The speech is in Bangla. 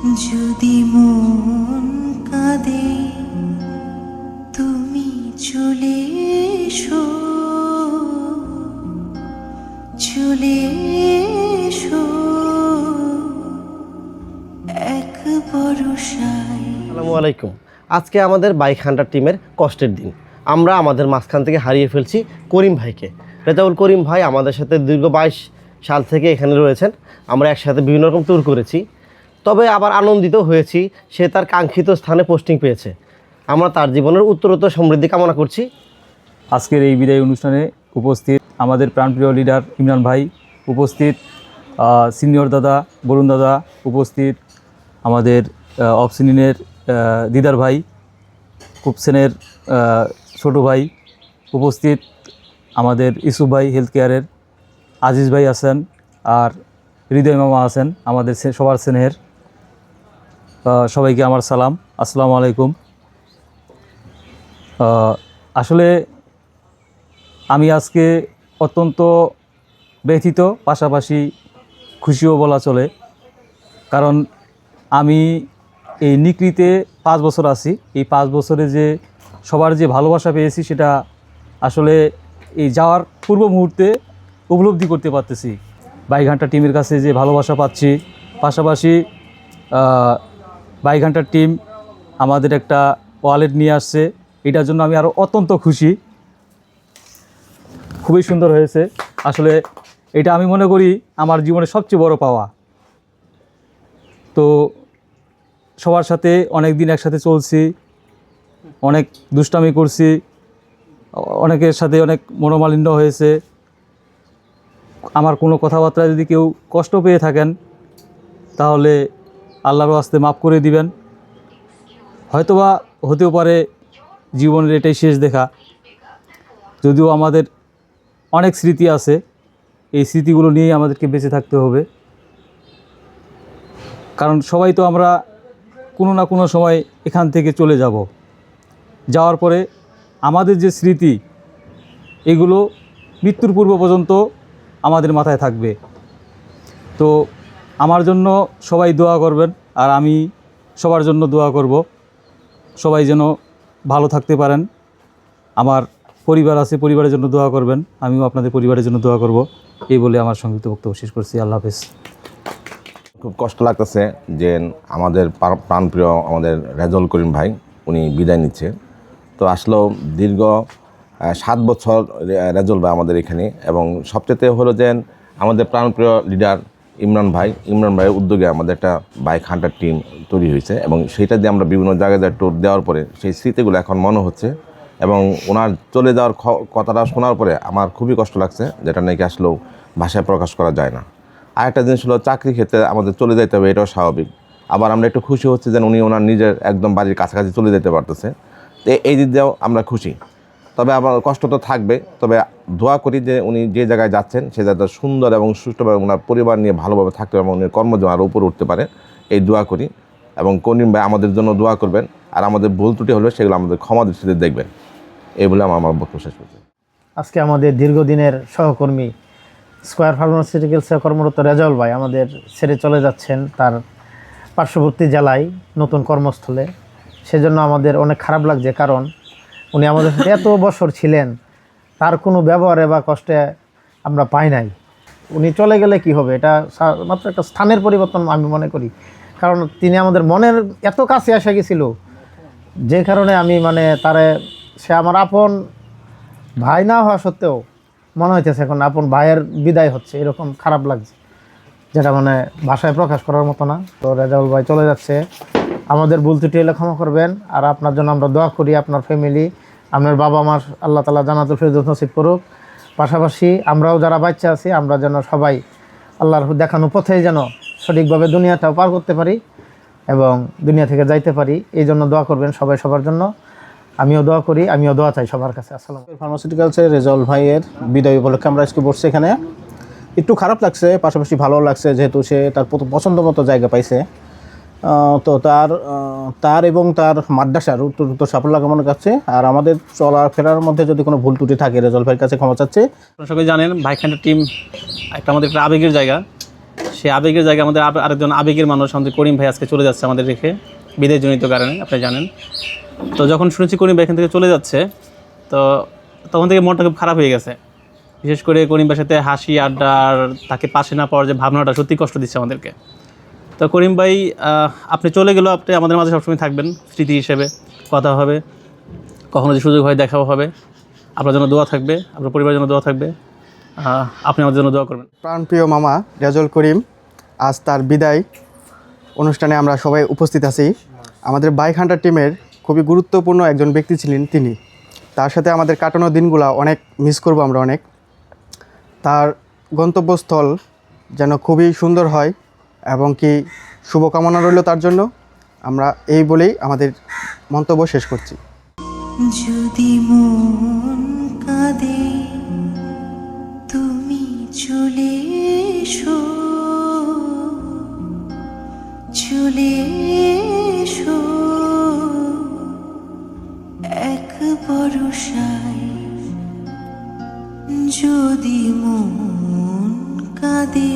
যদি মন কাঁদে তুমি চলে এসো, চলে এসো এক ভরসায়। আসসালামু আলাইকুম। আজকে আমাদের বাইক হান্টার টিমের কষ্টের দিন। আমরা আমাদের মাঝখান থেকে হারিয়ে ফেলছি করিম ভাইকে। রেজাউল করিম ভাই আমাদের সাথে দীর্ঘ 22 সাল থেকে এখানে রয়েছেন। আমরা একসাথে বিভিন্ন রকম ট্যুর করেছি, তবে আবার আনন্দিত হয়েছি সে তার কাঙ্ক্ষিত স্থানে পোস্টিং পেয়েছে। আমরা তার জীবনের উত্তরোত্তর সমৃদ্ধি কামনা করছি। আজকের এই বিদায় অনুষ্ঠানে উপস্থিত আমাদের প্রাণপ্রিয় লিডার ইমরান ভাই, উপস্থিত সিনিয়র দাদা বরুণ দাদা, উপস্থিত আমাদের অফসিনিনের দিদার ভাই, কুপসেনের ছোটো ভাই, উপস্থিত আমাদের ইসুফ ভাই হেলথ কেয়ারের, আজিজ ভাই আছেন, আর হৃদয় মামা আছেন আমাদের সবার স্নেহের। সবাইকে আমার সালাম, আসসালামু আলাইকুম। আসলে আমি আজকে অত্যন্ত ব্যথিত, পাশাপাশি খুশিও বলা চলে, কারণ আমি এই নিকৃতে 5 বছর আছি। এই 5 বছরে যে সবার যে ভালোবাসা পেয়েছি সেটা আসলে এই যাওয়ার পূর্ব মুহূর্তে উপলব্ধি করতে পারতেছি। বাইক হান্টার টিমের কাছে যে ভালোবাসা পাচ্ছি, পাশাপাশি বাইক হান্টার টিম আমাদের একটা ওয়ালেট নিয়ে আসছে, এটার জন্য আমি আরও অত্যন্ত খুশি। খুবই সুন্দর হয়েছে। আসলে এটা আমি মনে করি আমার জীবনের সবচেয়ে বড় পাওয়া। তো সবার সাথে অনেক দিন একসাথে চলছি, অনেক দুষ্টামি করছি, অনেকের সাথে অনেক মনোমালিন্য হয়েছে। আমার কোনো কথাবার্তা যদি কেউ কষ্ট পেয়ে থাকেন তাহলে আল্লাহর ওয়াস্তে মাফ করে দিবেন। হয়তোবা হতেও পারে জীবনের এটাই শেষ দেখা, যদিও আমাদের অনেক স্মৃতি আছে, এই স্মৃতিগুলো নিয়েই আমাদেরকে বেঁচে থাকতে হবে। কারণ সবাই তো আমরা কোনো না কোনো সময় এখান থেকে চলে যাব। যাওয়ার পরে আমাদের যে স্মৃতি, এগুলো মৃত্যুর পূর্ব পর্যন্ত আমাদের মাথায় থাকবে। তো আমার জন্য সবাই দোয়া করবেন, আর আমি সবার জন্য দোয়া করব, সবাই যেন ভালো থাকতে পারেন। আমার পরিবার আছে, পরিবারের জন্য দোয়া করবেন, আমিও আপনাদের পরিবারের জন্য দোয়া করব। এই বলে আমার সংক্ষিপ্ত বক্তব্য শেষ করছি। আল্লাহ হাফেজ। খুব কষ্ট লাগতেছে যে আমাদের প্রাণপ্রিয় আমাদের রেজাউল করিম ভাই উনি বিদায় নিচ্ছে। তো আসলেও দীর্ঘ 7 বছর রেজাউল ভাই আমাদের এখানে, এবং সবচেয়ে হলো যে আমাদের প্রাণপ্রিয় লিডার ইমরান ভাইয়ের উদ্যোগে আমাদের একটা বাইক হান্টার টিম তৈরি হয়েছে, এবং সেইটা দিয়ে আমরা বিভিন্ন জায়গায় ট্যুর দেওয়ার পরে সেই স্মৃতিগুলো এখন মনে হচ্ছে, এবং ওনার চলে যাওয়ার কথাটা শোনার পরে আমার খুবই কষ্ট লাগছে, যেটা নাকি আসলেও ভাষায় প্রকাশ করা যায় না। আরেকটা জিনিস হলো, চাকরি ক্ষেত্রে আমাদের চলে যেতে হবে, এটাও স্বাভাবিক। আবার আমরা একটু খুশি হচ্ছে যে উনি ওনার নিজের একদম বাড়ির কাছাকাছি চলে যেতে পারতেছে, তো এই দিক দিয়েও আমরা খুশি। তবে আবার কষ্ট তো থাকবে, তবে দোয়া করি যে উনি যে জায়গায় যাচ্ছেন সে জায়গাটা সুন্দর এবং সুষ্ঠুভাবে ওনার পরিবার নিয়ে ভালোভাবে থাকতে এবং উনি কর্মজীবন আরও উপরে উঠতে পারে, এই দোয়া করি। এবং করিম ভাই আমাদের জন্য দোয়া করবেন, আর আমাদের ভুল ত্রুটি হলে সেগুলো আমাদের ক্ষমা দৃষ্টিতে দেখবেন। এই বলে আমার বক্তব্য শেষ করছি। আজকে আমাদের দীর্ঘদিনের সহকর্মী স্কয়ার ফার্মাসিউটিক্যালসে কর্মরত রেজাউল ভাই আমাদের ছেড়ে চলে যাচ্ছেন তার পার্শ্ববর্তী জেলায় নতুন কর্মস্থলে। সেজন্য আমাদের অনেক খারাপ লাগছে, কারণ উনি আমাদের সাথে এত বছর ছিলেন, তার কোনো ব্যবহারে বা কষ্টে আমরা পাই নাই। উনি চলে গেলে কি হবে, এটা মাত্র একটা স্থানের পরিবর্তন আমি মনে করি, কারণ তিনি আমাদের মনের এত কাছে এসে গেছিল, যে কারণে আমি সে আমার আপন ভাই না হওয়া সত্ত্বেও মনে হইতেছে এখন আপন ভাইয়ের বিদায় হচ্ছে, এরকম খারাপ লাগছে, যেটা ভাষায় প্রকাশ করার মতো না। তো রেজাউল ভাই চলে যাচ্ছে, আমাদের ভুল ত্রুটি হলে ক্ষমা করবেন, আর আপনার জন্য আমরা দোয়া করি, আপনার ফ্যামিলি, আপনার বাবা মার আল্লাহ তাআলা জান্নাতুল ফেরদৌস নসিব করুক। পাশাপাশি আমরাও যারা বাচ্চা আছি, আমরা যেন সবাই আল্লাহর দেখানো পথেই যেন সঠিকভাবে দুনিয়াটাও পার করতে পারি এবং দুনিয়া থেকে যাইতে পারি, এই জন্য দোয়া করবেন সবাই সবার জন্য। আমিও দোয়া করি, আমিও দোয়া চাই সবার কাছে। আসসালামু আলাইকুম। ফার্মাসিউটিক্যালসের রেজাউল ভাইয়ের বিদায় উপলক্ষে আমরা আজকে বসছি এখানে। একটু খারাপ লাগছে, পাশাপাশি ভালো লাগছে, যেহেতু সে তার পছন্দ মতো জায়গা পাইছে। তো তার এবং তার মাদ্রাসার উত্তর সাফল্য কামনা করছে। আর আমাদের চলাফেরার মধ্যে যদি কোনো ভুল ত্রুটি থাকে রেজাউল ভাইয়ের কাছে ক্ষমা চাচ্ছে। আপনারা সবাই জানেন বাইক হান্টার টিম আমাদের একটা আবেগের জায়গা। সেই আবেগের জায়গায় আমাদের আরেকজন আবেগের মানুষ আমাদের করিম ভাই আজকে চলে যাচ্ছে আমাদের রেখে, বিদায়জনিত কারণে, আপনি জানেন। তো যখন শুনেছি করিম ভাই এখান থেকে চলে যাচ্ছে, তো তখন থেকে মনটা খুব খারাপ হয়ে গেছে। বিশেষ করে করিম ভাইয়ের সাথে হাসি আড্ডা আর তাকে পাশে না পাওয়ার যে ভাবনাটা সত্যি কষ্ট দিচ্ছে আমাদেরকে। তো করিম ভাই আপনি চলে গেলেও আপনি আমাদের মাঝে সবসময় থাকবেন, স্মৃতি হিসেবে কথা হবে, কখনো যে সুযোগ হয় দেখাও হবে। আপনার জন্য দোয়া থাকবে, আপনার পরিবারের জন্য দোয়া থাকবে, আপনি আমাদের জন্য দোয়া করবেন। প্রাণপ্রিয় মামা রেজাউল করিম, আজ তার বিদায় অনুষ্ঠানে আমরা সবাই উপস্থিত আছি। আমাদের বাইক হান্টার টিমের খুবই গুরুত্বপূর্ণ একজন ব্যক্তি ছিলেন তিনি। তার সাথে আমাদের কাটানো দিনগুলো অনেক মিস করব আমরা অনেক। তার গন্তব্যস্থল যেন খুবই সুন্দর হয় এবং কি শুভকামনা রইল তার জন্য। আমরা এই বলেই আমাদের মন্তব্য শেষ করছি। যদি মন কাঁদে তুমি চলে এসো, চলে এসো এক ভরসায়। যদি মন কাঁদে